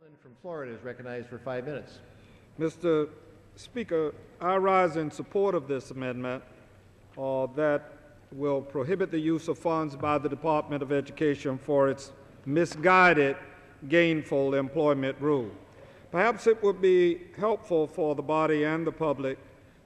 From Florida is recognized for 5 minutes. Mr. Speaker, I rise in support of this amendment that will prohibit the use of funds by the Department of Education for its misguided gainful employment rule. Perhaps it would be helpful for the body and the public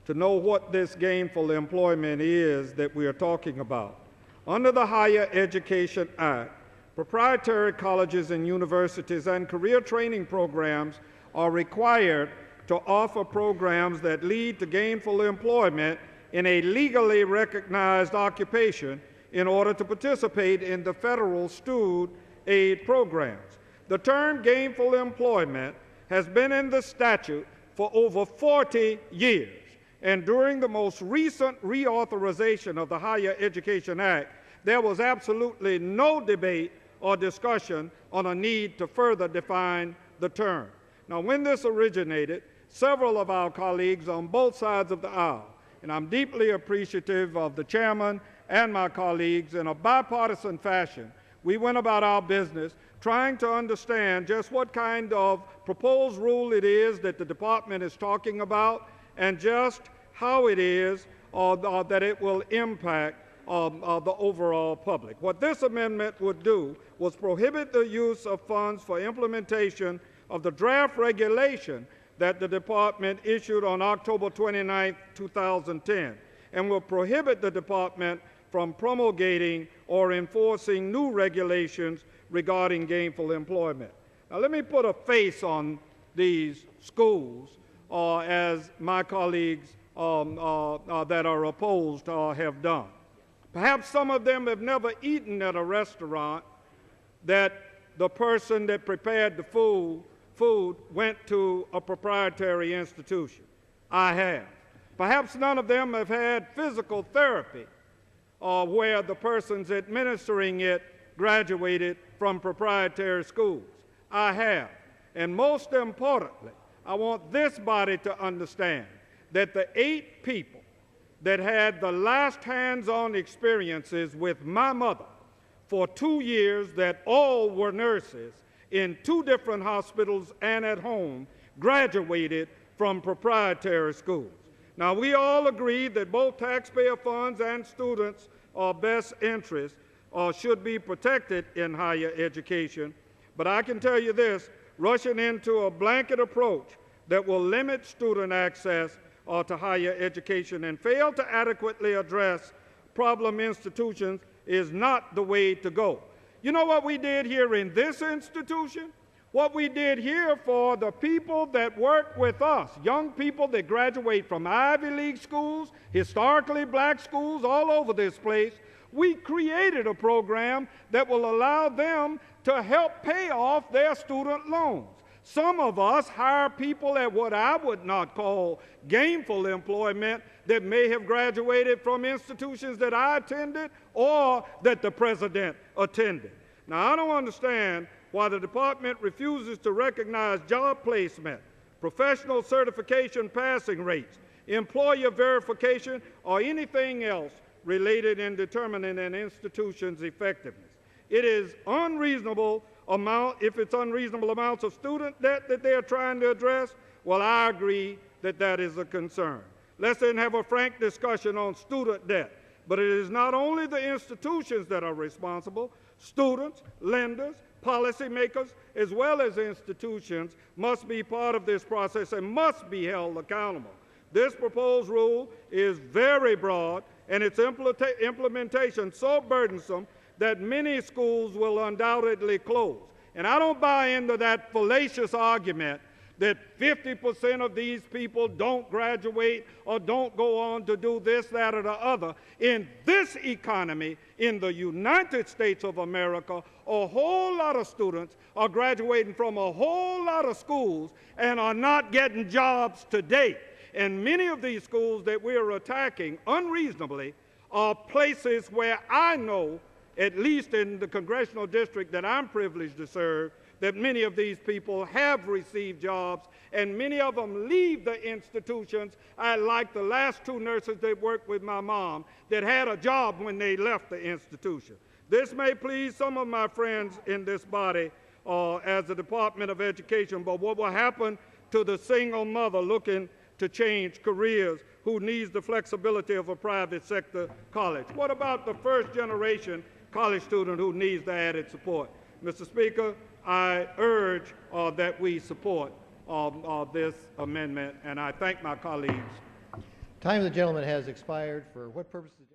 to know what this gainful employment is that we are talking about. Under the Higher Education Act, proprietary colleges and universities and career training programs are required to offer programs that lead to gainful employment in a legally recognized occupation in order to participate in the federal student aid programs. The term gainful employment has been in the statute for over 40 years, and during the most recent reauthorization of the Higher Education Act, there was absolutely no debate or discussion on a need to further define the term. Now, when this originated, several of our colleagues on both sides of the aisle, and I'm deeply appreciative of the chairman and my colleagues, in a bipartisan fashion, we went about our business trying to understand just what kind of proposed rule it is that the department is talking about and just how it is that it will impact the overall public. What this amendment would do was prohibit the use of funds for implementation of the draft regulation that the department issued on October 29, 2010, and will prohibit the department from promulgating or enforcing new regulations regarding gainful employment. Now, let me put a face on these schools, as my colleagues that are opposed have done. Perhaps some of them have never eaten at a restaurant that the person that prepared the food went to a proprietary institution. I have. Perhaps none of them have had physical therapy where the persons administering it graduated from proprietary schools. I have. And most importantly, I want this body to understand that the 8 people that had the last hands-on experiences with my mother for 2 years, that all were nurses in 2 different hospitals and at home, graduated from proprietary schools. Now, we all agree that both taxpayer funds and students' best interests should be protected in higher education, but I can tell you this, rushing into a blanket approach that will limit student access to higher education and fail to adequately address problem institutions is not the way to go. You know what we did here in this institution? What we did here for the people that work with us, young people that graduate from Ivy League schools, historically black schools all over this place, we created a program that will allow them to help pay off their student loans. Some of us hire people at what I would not call gainful employment that may have graduated from institutions that I attended or that the president attended. Now, I don't understand why the department refuses to recognize job placement, professional certification passing rates, employer verification, or anything else related in determining an institution's effectiveness. It is unreasonable if it's unreasonable amounts of student debt that they are trying to address, well, I agree that that is a concern. Let's then have a frank discussion on student debt. But it is not only the institutions that are responsible. Students, lenders, policymakers, as well as institutions must be part of this process and must be held accountable. This proposed rule is very broad, and its implementation so burdensome that many schools will undoubtedly close. And I don't buy into that fallacious argument that 50% of these people don't graduate or don't go on to do this, that, or the other. In this economy, in the United States of America, a whole lot of students are graduating from a whole lot of schools and are not getting jobs today. And many of these schools that we are attacking unreasonably are places where I know, at least in the congressional district that I'm privileged to serve, that many of these people have received jobs, and many of them leave the institutions. I like the last 2 nurses that worked with my mom that had a job when they left the institution. This may please some of my friends in this body as the Department of Education, but what will happen to the single mother looking to change careers who needs the flexibility of a private sector college? What about the first generation college student who needs the added support? Mr. Speaker, I urge that we support this amendment, and I thank my colleagues. Time of the gentleman has expired. For what purposes?